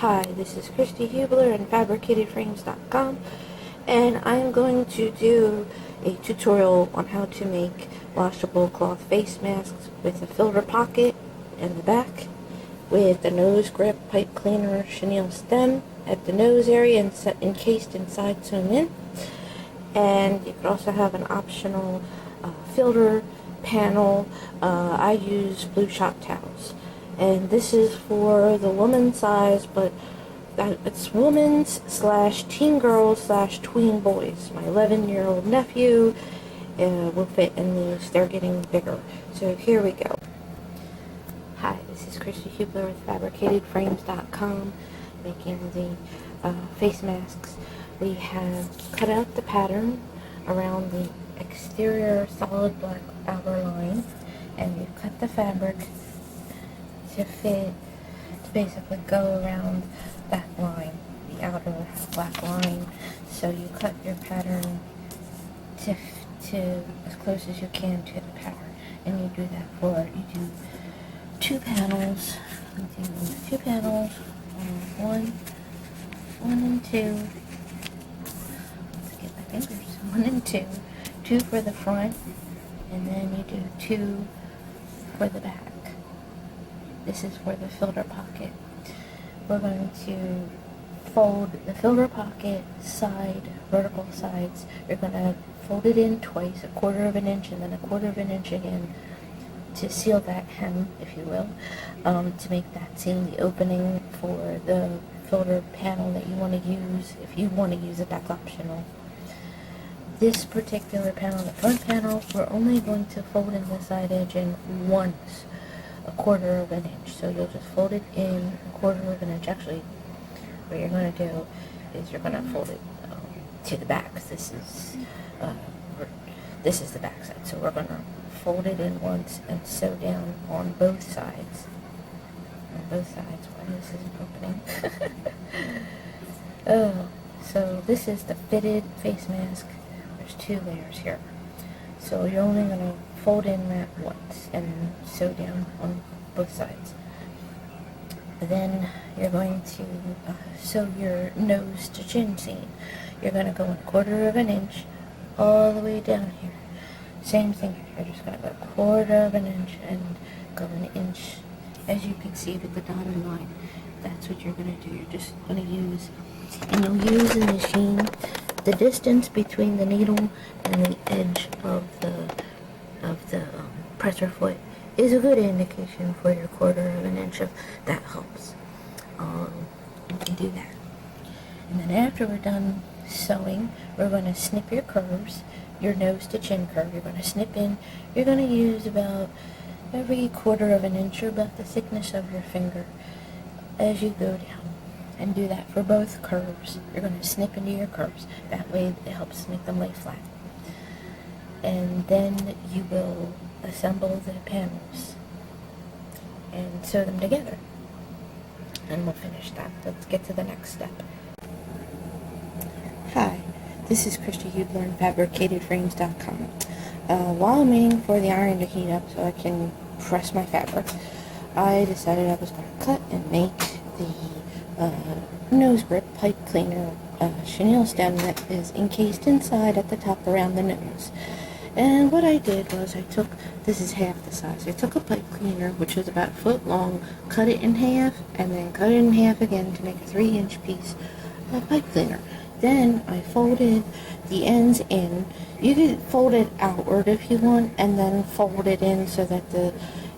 Hi, this is Kristie Hubler and fabricatedframesCom, and I am going to do a tutorial on how to make washable cloth face masks with a filter pocket in the back, with the nose grip pipe cleaner chenille stem at the nose area and encased inside sewn in. And you could also have an optional filter panel. I use blue shop towels. And this is for the woman size, but it's women's / teen girls / tween boys. My 11-year-old nephew will fit in these. They're getting bigger. So here we go. Hi, this is Kristie Hubler with fabricatedframesCom, making the face masks. We have cut out the pattern around the exterior solid black outer line, and we've cut the fabric to basically go around that line, the outer black line. So you cut your pattern to as close as you can to the pattern, and you do that for, you do two panels, one and two, let's get my fingers, one and two for the front, and then you do two for the back. This is for the filter pocket. We're going to fold the filter pocket vertical sides. You're going to fold it in twice, 1/4 of an inch and then 1/4 of an inch again, to seal that hem, if you will, to make that seam the opening for the filter panel that you want to use. If you want to use it, that's optional. This particular panel, the front panel, we're only going to fold in the side edge in once, 1/4 of an inch. So you'll just fold it in 1/4 of an inch. Actually, what you're going to do is you're going to fold it to the back. This is the back side. So we're going to fold it in once and sew down on both sides. Why this isn't opening? So this is the fitted face mask. There's 2 layers here. So you're only going to fold in that once and sew down on both sides. Then you're going to sew your nose to chin seam. You're going to go 1/4 of an inch all the way down here. Same thing, you're just going to go 1/4 of an inch and go an inch, as you can see with the dotted line. That's what you're going to do. You're just going to use, and you'll use the machine. The distance between the needle and the edge of the presser foot is a good indication for your 1/4 of an inch. That helps. You can do that. And then after we're done sewing, we're going to snip your curves, your nose to chin curve. You're going to snip in. You're going to use about every 1/4 of an inch, or about the thickness of your finger, as you go down. And do that for both curves. You're going to snip into your curves. That way it helps make them lay flat. And then you will assemble the panels and sew them together. And we'll finish that. Let's get to the next step. Hi, this is Kristie Hubler and fabricatedframesCom. While I'm waiting for the iron to heat up so I can press my fabric, I decided I was going to cut and make the nose grip pipe cleaner chenille stem that is encased inside at the top around the nose. And what I did was this is half the size. I took a pipe cleaner, which was about 1 foot long, cut it in half, and then cut it in half again to make a 3-inch piece of pipe cleaner. Then I folded the ends in. You could fold it outward if you want, and then fold it in so that the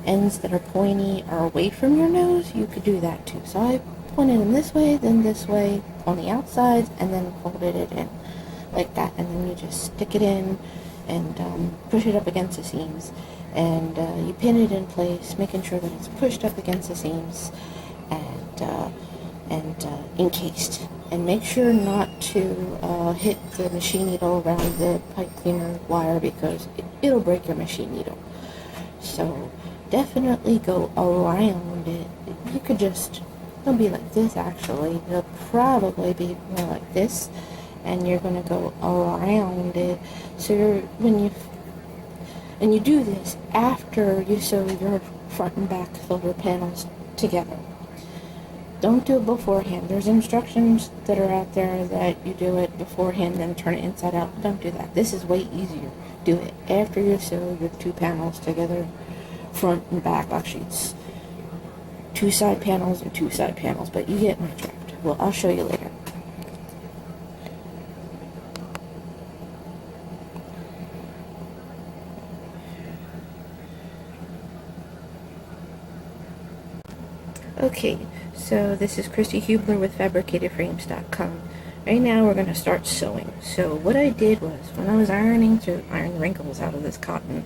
ends that are pointy are away from your nose. You could do that too. So I pointed them this way, then this way on the outsides, and then folded it in like that. And then you just stick it in and push it up against the seams, and you pin it in place, making sure that it's pushed up against the seams and encased. And make sure not to hit the machine needle around the pipe cleaner wire, because it'll break your machine needle. So definitely go around it. You could just, don't be like this actually, it'll probably be more like this, and you're going to go around it. So and you do this after you sew your front and back filter panels together. Don't do it beforehand. There's instructions that are out there that you do it beforehand, then turn it inside out. Don't do that. This is way easier. Do it after you sew your 2 panels together, front and back. Actually, it's 2 side panels and 2 side panels, but you get my drift. Well, I'll show you later. Okay, so this is Kristie Hubler with fabricatedframesCom. Right now we're going to start sewing. So what I did was, when I was ironing to iron the wrinkles out of this cotton,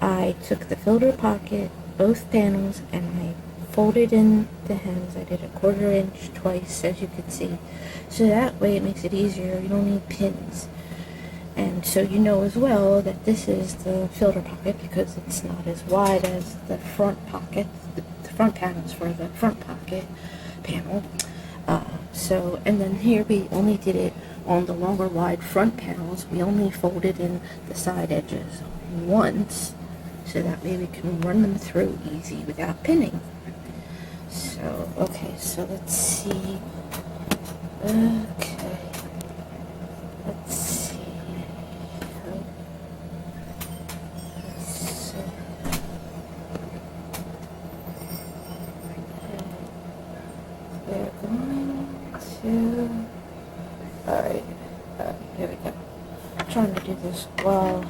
I took the filter pocket, both panels, and I folded in the hems. I did a 1/4 inch twice, as you can see. So that way it makes it easier. You don't need pins. And so you know as well that this is the filter pocket because it's not as wide as the front pocket. The front panels for the front pocket panel. And then here we only did it on the longer wide front panels. We only folded in the side edges once, so that way we can run them through easy without pinning. So, okay, so let's see. Okay. Let's see. We're going to... Alright, here we go. I'm trying to do this well.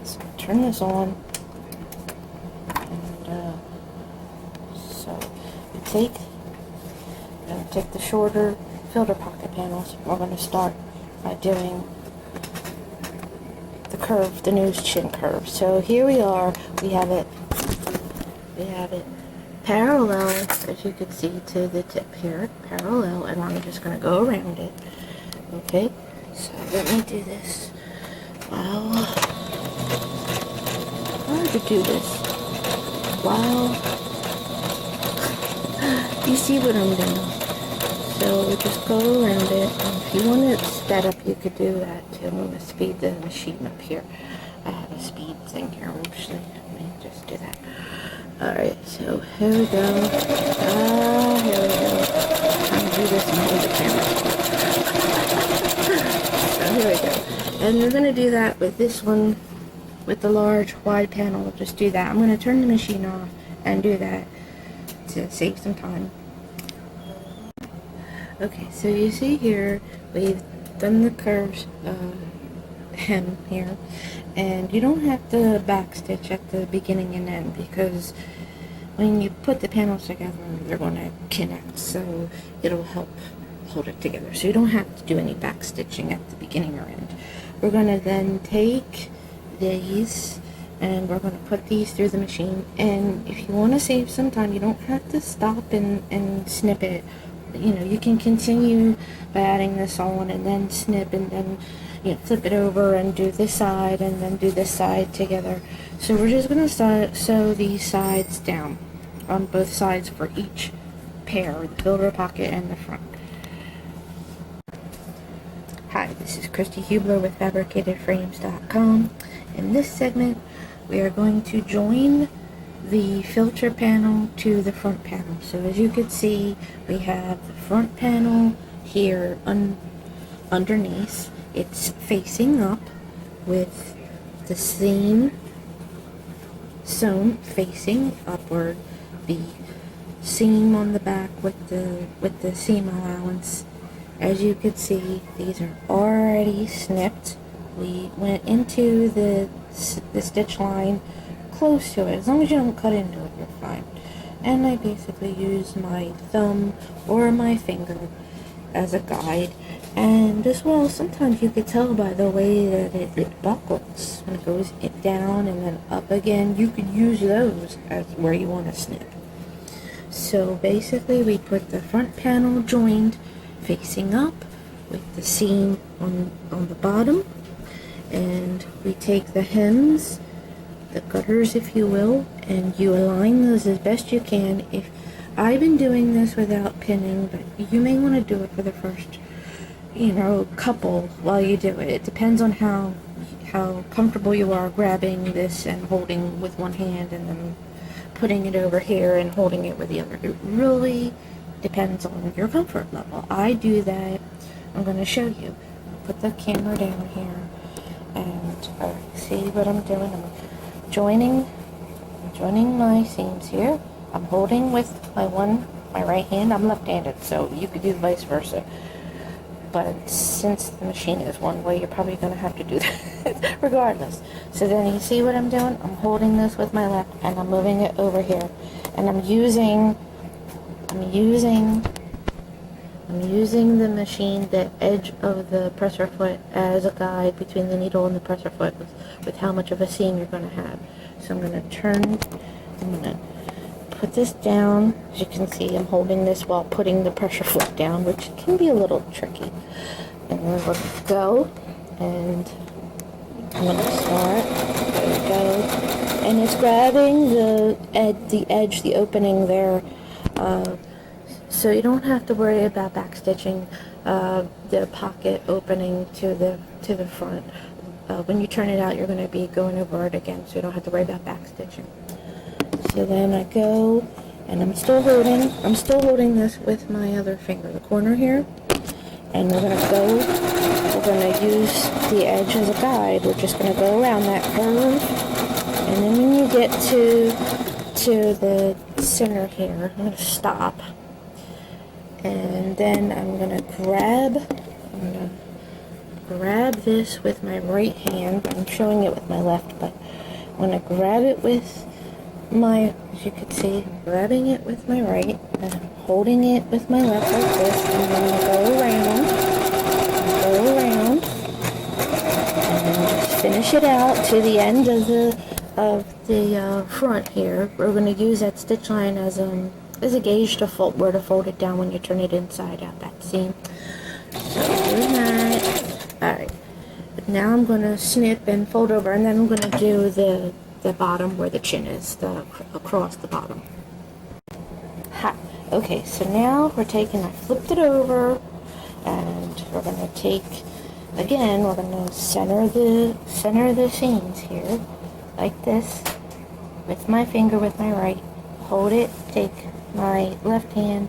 So turn this on. And, so you take the shorter filter pocket panels. We're going to start by doing the curve, the nose chin curve. So here we are. We have it parallel, as you can see, to the tip here, parallel, and I'm just going to go around it. Okay, so let me do this. Wow, hard to do this. Wow, you see what I'm doing. So we just go around it, and if you want it sped up, you could do that too. I'm going to speed the machine up here. I have a speed thing here, actually. Let me just do that. Alright, so here we go. Here we go. I'm trying to do this and hold the camera. So here we go. And we're going to do that with this one, with the large wide panel. Just do that. I'm going to turn the machine off and do that to save some time. Okay, so you see here, we've done the curves hem here, and you don't have to backstitch at the beginning and end because when you put the panels together they're going to connect, so it'll help hold it together, so you don't have to do any backstitching at the beginning or end. We're going to then take these and we're going to put these through the machine, and if you want to save some time you don't have to stop and snip it. You know, you can continue by adding this on and then snip and then, you know, flip it over and do this side and then do this side together. So we're just going to sew these sides down on both sides for each pair, the filter pocket and the front. Hi, this is Kristie Hubler with fabricatedframesCom. In this segment, we are going to join the filter panel to the front panel. So as you can see, we have the front panel here underneath. It's facing up with the seam sewn facing upward, the seam on the back with the seam allowance. As you can see, these are already snipped. We went into the stitch line close to it. As long as you don't cut into it, you're fine. And I basically use my thumb or my finger as a guide. And as well, sometimes you could tell by the way that it buckles when it goes down and then up again. You could use those as where you want to snip. So basically we put the front panel joined facing up with the seam on the bottom, and we take the hems, the gutters if you will, and you align those as best you can. If I've been doing this without pinning, but you may want to do it for the first, couple while you do it. It depends on how comfortable you are grabbing this and holding with one hand and then putting it over here and holding it with the other. It really depends on your comfort level. I do that. I'm going to show you. Put the camera down here, and see what I'm doing. I'm joining my seams here. I'm holding with my right hand. I'm left-handed, so you could do vice versa. But since the machine is one way, you're probably going to have to do that regardless. So then you see what I'm doing? I'm holding this with my left, and I'm moving it over here, and I'm using the machine, the edge of the presser foot, as a guide between the needle and the presser foot with how much of a seam you're going to have. So I'm going to put this down. As you can see, I'm holding this while putting the pressure foot down, which can be a little tricky. And we're going to go, and I'm going to start. There we go. And it's grabbing the edge, the opening there. So you don't have to worry about backstitching the pocket opening to the front. When you turn it out, you're going to be going over it again, so you don't have to worry about backstitching. So then I go, and I'm still holding this with my other finger, the corner here, and we're going to use the edge as a guide. We're just going to go around that curve, and then when you get to the center here, I'm going to stop. And then I'm going to grab this with my right hand. I'm showing it with my left, but I'm going to grab it with my, as you can see, grabbing it with my right, and I'm holding it with my left like this. I'm going to go around, and then just finish it out to the end of the front here. We're going to use that stitch line as a gauge to where to fold it down when you turn it inside out, that seam. So do that. Alright. Now I'm going to snip and fold over, and then I'm going to do the bottom where the chin is, across the bottom. Ha! Okay, so now I flipped it over, and we're going to take, again, we're going to center the seams here, like this, with my finger, with my right, hold it, take my left hand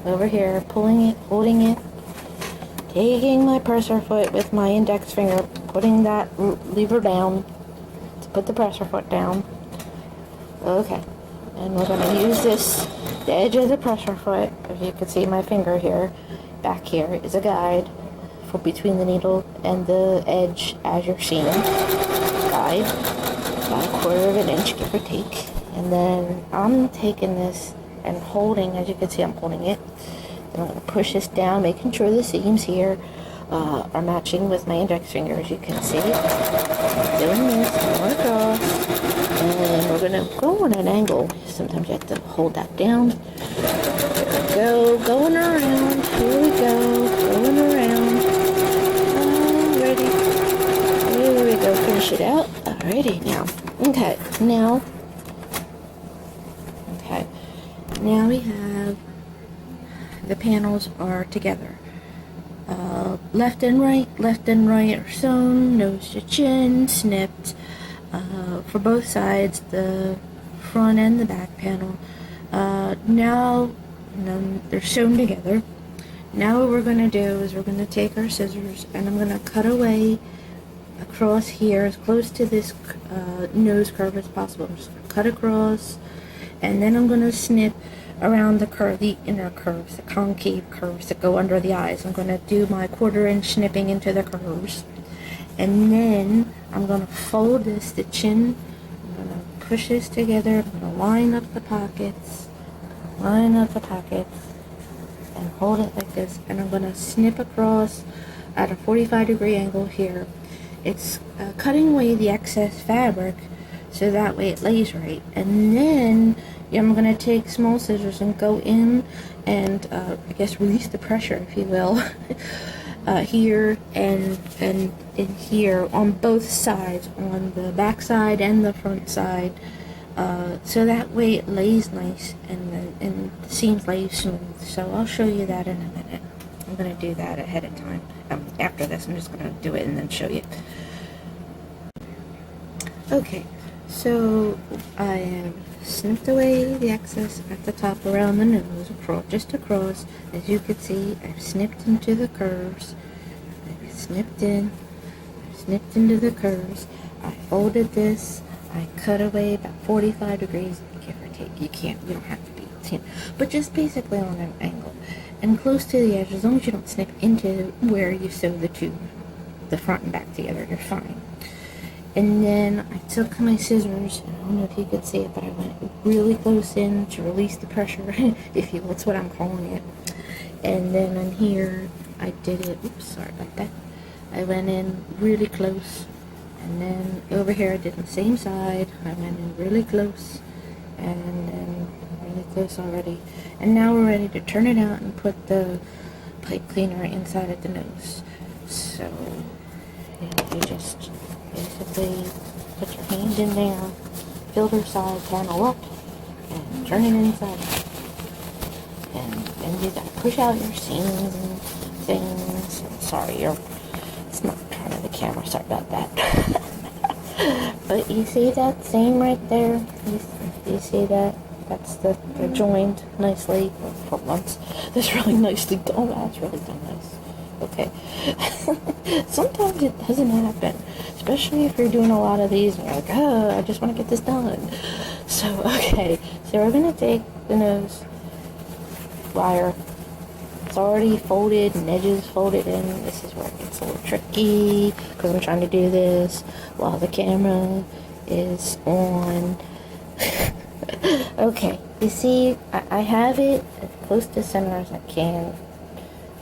over here, pulling it, holding it, taking my presser foot with my index finger, putting that lever down to put the presser foot down. Okay, and we're going to use the edge of the presser foot, as you can see my finger here, back here, is a guide for between the needle and the edge as you're seeing. Guide, about a quarter of an inch, give or take. And then I'm taking this and holding, as you can see I'm holding it. Then I'm going to push this down, making sure the seams here are matching with my index finger, as you can see. Doing this, going across, and we're going to go on an angle. Sometimes you have to hold that down. There we go, going around, here we go, going around. Alrighty, there we go, finish it out. Alrighty, now, okay, now we have the panels are together. Left and right are sewn, nose to chin, snipped for both sides, the front and the back panel. Now they're sewn together. Now what we're going to do is we're going to take our scissors, and I'm going to cut away across here as close to this nose curve as possible. I'm just going to cut across, and then I'm going to snip around the curve, the inner curves, the concave curves that go under the eyes. I'm going to do my 1/4 inch snipping into the curves, and then I'm going to fold this, the chin, I'm going to push this together, I'm going to line up the pockets, and hold it like this, and I'm going to snip across at a 45-degree angle here. It's cutting away the excess fabric so that way it lays right. And then I'm going to take small scissors and go in and I guess release the pressure, if you will, here and in here on both sides, on the back side and the front side, so that way it lays nice and the seams lay smooth. So I'll show you that in a minute. I'm going to do that ahead of time. After this, I'm just going to do it and then show you. Okay, so I have snipped away the excess at the top around the nose, just across. As you can see, I've snipped into the curves. I've snipped into the curves. I folded this. I cut away about 45 degrees, give or take. You don't have to be 10, but just basically on an angle. And close to the edge, as long as you don't snip into where you sew the front and back together, you're fine. And then I took my scissors, and I don't know if you could see it, but I went really close in to release the pressure, if you will, that's what I'm calling it. And then on here, I did it, oops, sorry about that. I went in really close, and then over here I did the same side. I went in really close, and then really close already. And now we're ready to turn it out and put the pipe cleaner inside of the nose. So, you just basically put your hand in there, filter side panel up, and turn it inside. And then you gotta push out your seams and things. I'm sorry, it's not kind of the camera, sorry about that. But you see that seam right there? You see that? That's they're joined nicely, for once. That's really nicely done. That's really done nice. Okay. Sometimes it doesn't happen, especially if you're doing a lot of these and you're like, oh, I just want to get this done. So, okay. So we're going to take the nose wire. It's already folded and edges folded in. This is where it gets a little tricky because I'm trying to do this while the camera is on. Okay, you see, I have it as close to center as I can.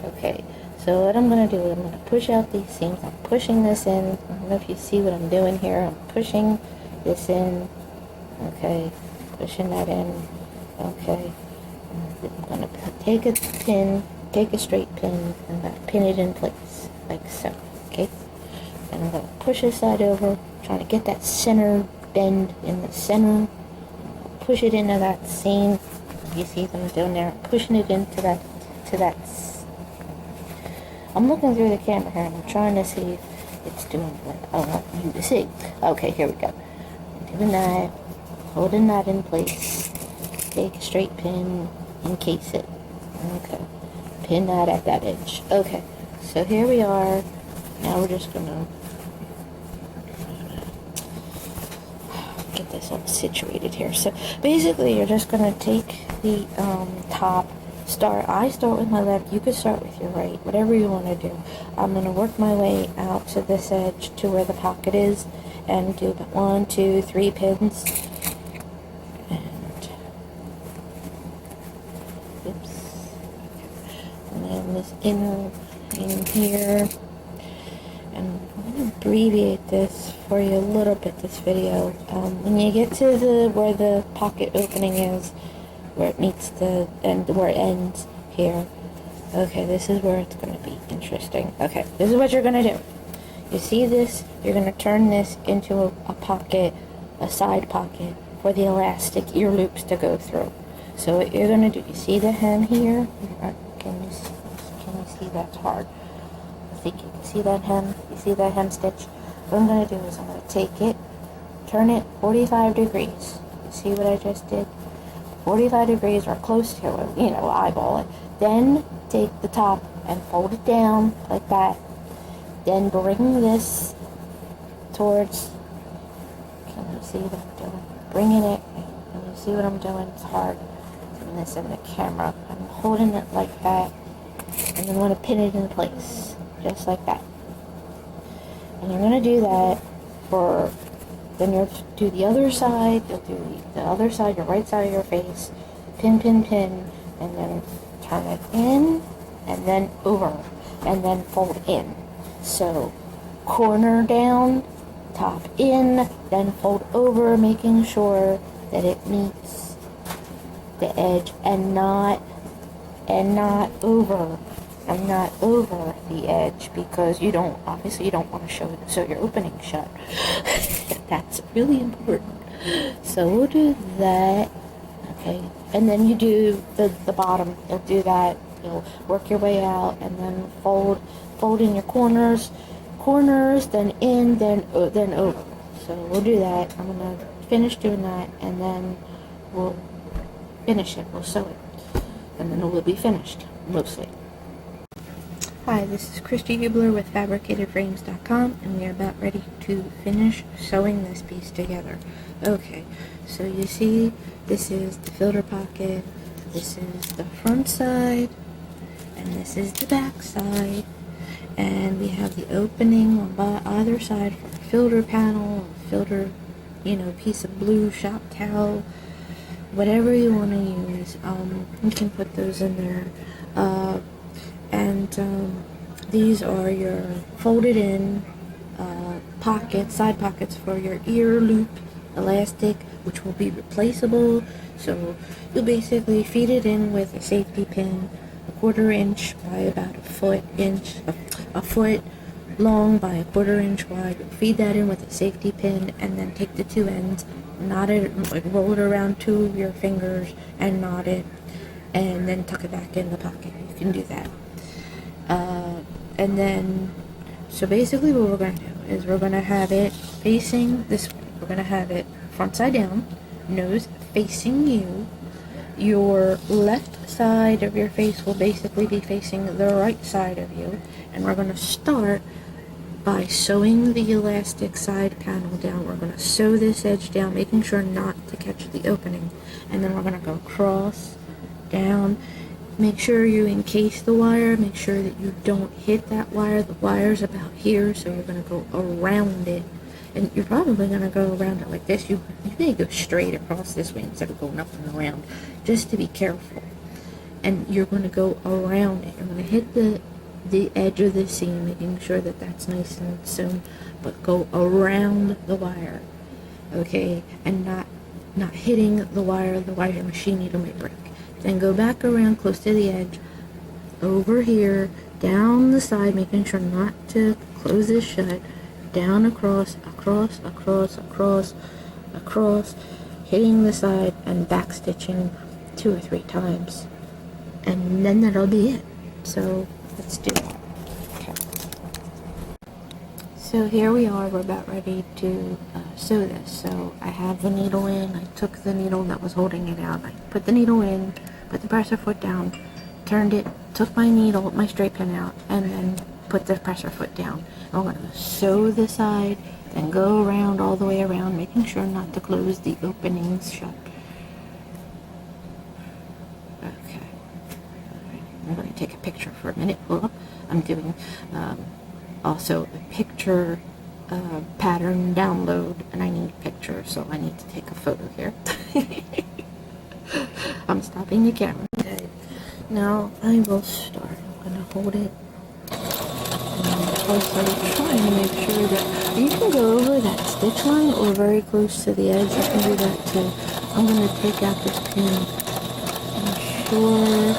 Okay, so what I'm going to do is I'm going to push out these seams. I'm pushing this in. I don't know if you see what I'm doing here. I'm pushing this in. Okay, pushing that in. Okay, I'm going to take a pin, take a straight pin, and I'm going to pin it in place, like so. Okay, and I'm going to push this side over, trying to get that center bend in the center. Push it into that seam. You see them down there, pushing it into that, I'm looking through the camera here and I'm trying to see if it's doing what I want you to see. Okay, here we go. I'm doing that, holding that in place. Take a straight pin, encase it. Okay, pin that at that edge. Okay, so here we are. Now we're just gonna get this all situated here. So basically you're just going to take the top, I start with my left, you could start with your right, whatever you want to do. I'm going to work my way out to this edge to where the pocket is and do about 1, 2, 3 pins. And oops. And then this inner in here. And I'm going to abbreviate this for you a little bit, this video. When you get to where the pocket opening is, where it meets the end, where it ends here. Okay, this is where it's going to be interesting. Okay, this is what you're going to do. You see this? You're going to turn this into a pocket, a side pocket, for the elastic ear loops to go through. So what you're going to do, you see the hem here? Can you see that's hard? I think you can see that hem. You see that hem stitch? What I'm going to do is I'm going to take it, turn it 45 degrees. You see what I just did? 45 degrees or close to it, eyeball it. Then take the top and fold it down like that. Then bring this towards, can you see what I'm doing? Bringing it, can you see what I'm doing? It's hard doing this in the camera. I'm holding it like that, and then I'm going to pin it in place, just like that. And you're going to do that then you'll do the other side, you'll do the other side, your right side of your face, pin, pin, pin, and then turn it in, and then over, and then fold in. So, corner down, top in, then fold over, making sure that it meets the edge and not over. And not over the edge, because obviously you don't want to sew your opening shut. That's really important. So we'll do that. Okay, and then you do the bottom. You'll do that. You'll work your way out, and then fold in your corners, then in, then over. So we'll do that. I'm gonna finish doing that, and then we'll finish it, we'll sew it, and then it will be finished, mostly. Hi, this is Kristie Hubler with fabricatedframesCom, and we are about ready to finish sewing this piece together. Okay, so you see, this is the filter pocket, this is the front side, and this is the back side, and we have the opening on either side for a filter panel, a filter, piece of blue shop towel, whatever you want to use. You can put those in there. These are your folded in side pockets for your ear loop elastic, which will be replaceable. So you'll basically feed it in with a safety pin, a 1/4 inch by about a foot long by a 1/4 inch wide. Feed that in with a safety pin, and then take the two ends, knot it, roll it around two of your fingers and knot it, and then tuck it back in the pocket. You can do that. And then, so basically what we're going to do is we're going to have it facing this way. We're going to have it front side down, nose facing you. Your left side of your face will basically be facing the right side of you. And we're going to start by sewing the elastic side panel down. We're going to sew this edge down, making sure not to catch the opening. And then we're going to go across, down. Make sure you encase the wire. Make sure that you don't hit that wire. The wire's about here, so you're going to go around it. And you're probably going to go around it like this. You may go straight across this way instead of going up and around, just to be careful. And you're going to go around it. You're going to hit the edge of the seam, making sure that that's nice and sewn, but go around the wire, okay? And not hitting the wire machine needle may break. Then go back around close to the edge, over here, down the side, making sure not to close this shut, down across, hitting the side and back stitching 2 or 3 times. And then that'll be it. So let's do it. Okay. So here we are, we're about ready to sew this. So I have the needle in, I took the needle that was holding it out, I put the needle in, put the presser foot down, turned it, took my needle, my straight pin out, and then put the presser foot down. I'm going to sew the side, then go around all the way around, making sure not to close the openings shut. Okay. I'm going to take a picture for a minute. Hold up. I'm doing also a picture pattern download, and I need a picture, so I need to take a photo here. I'm stopping the camera. Okay. Now I will start. I'm going to hold it. And also trying to make sure that you can go over that stitch line or very close to the edge. You can do that too. I'm going to take out this pin. I'm sure.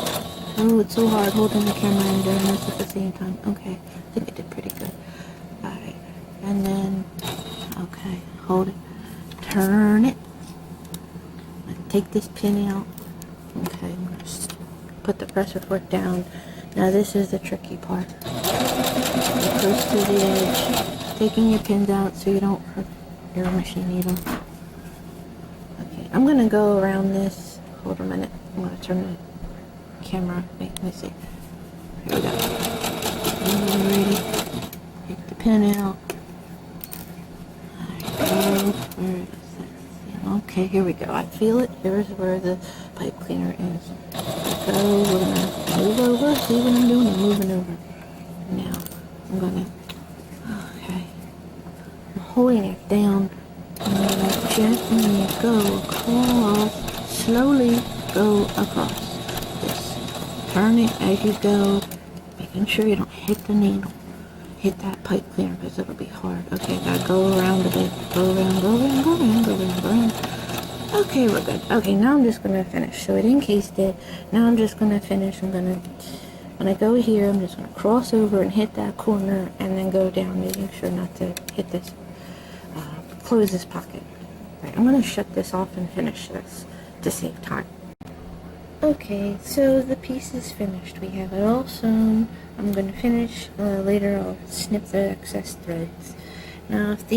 Oh, it's so hard holding the camera and doing this at the same time. Okay, I think I did pretty good. Alright, and then, okay, hold it, turn it, take this pin out. Okay, I'm going to put the presser foot down. Now this is the tricky part. Get close to the edge, taking your pins out so you don't hurt your machine needle. Okay, I'm going to go around this. Hold a minute, I'm going to turn the camera. Wait, let me see. Here we go. Ready. Take the pin out. Where is that? Okay, here we go. I feel it. Here's where the pipe cleaner is. So we're gonna move over. See what I'm doing? I'm moving over. Now I'm gonna. Okay. I'm holding it down. I'm gonna gently go across. Slowly go across. Turn it as you go, making sure you don't hit the needle, hit that pipe cleaner because it'll be hard. Okay, gotta go around a bit, go around, go around, go around, go around, go around. Okay, we're good. Okay, now I'm just gonna finish. So it encased it. Now I'm just gonna finish. When I go here, I'm just gonna cross over and hit that corner, and then go down, making sure not to hit this, close this pocket. Right, I'm gonna shut this off and finish this to save time. Okay, so the piece is finished. We have it all sewn. I'm going to finish. Later I'll snip the excess threads. Now if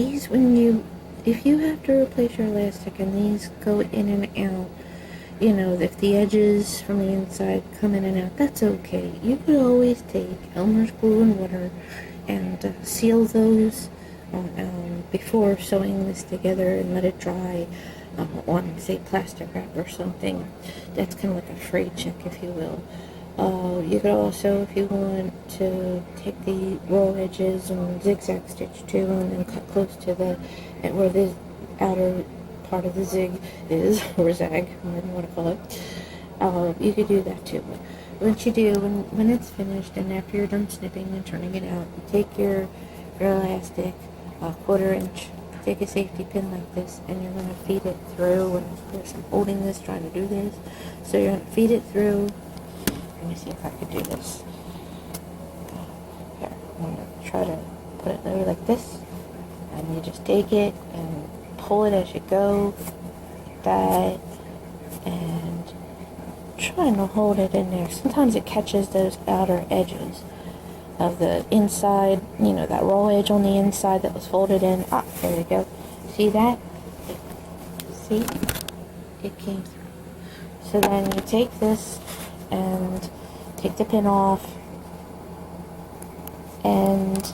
you have to replace your elastic and these go in and out, you know, if the edges from the inside come in and out, that's okay. You could always take Elmer's glue and water and seal those before sewing this together and let it dry on, say, plastic wrap or something. That's kind of like a fray check, if you will. You could also, if you want, to take the raw edges and zigzag stitch too, and then cut close to where the outer part of the zig is, or zag, whatever you want to call it. You could do that too. But once you do, when it's finished, and after you're done snipping and turning it out, you take your elastic, 1/4 inch, take a safety pin like this, and you're going to feed it through. And of course, I'm holding this, trying to do this. So you're going to feed it through. Let me see if I could do this. Here, I'm going to try to put it through like this. And you just take it and pull it as you go, like that, and trying to hold it in there. Sometimes it catches those outer edges of the inside, you know, that raw edge on the inside that was folded in. Ah, there you go. See that? See? It came through. So then you take this and take the pin off and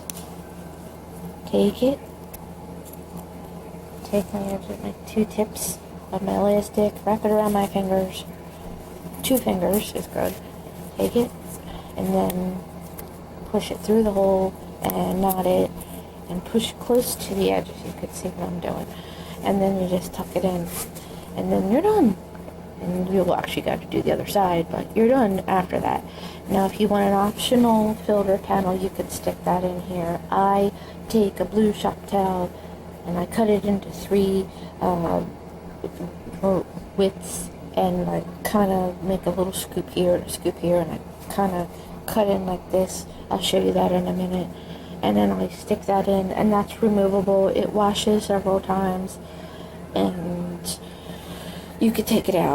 take it. Take my 2 tips of my elastic, wrap it around my fingers. 2 fingers is good. Take it and then push it through the hole and knot it and push close to the edges. You could see what I'm doing. And then you just tuck it in and then you're done. And you'll actually got to do the other side, but you're done after that. Now, if you want an optional filter panel, you could stick that in here. I take a blue shop towel and I cut it into 3 widths, and I kind of make a little scoop here and a scoop here, and I kind of cut in like this. I'll show you that in a minute. And then I stick that in, and that's removable. It washes several times, and you could take it out.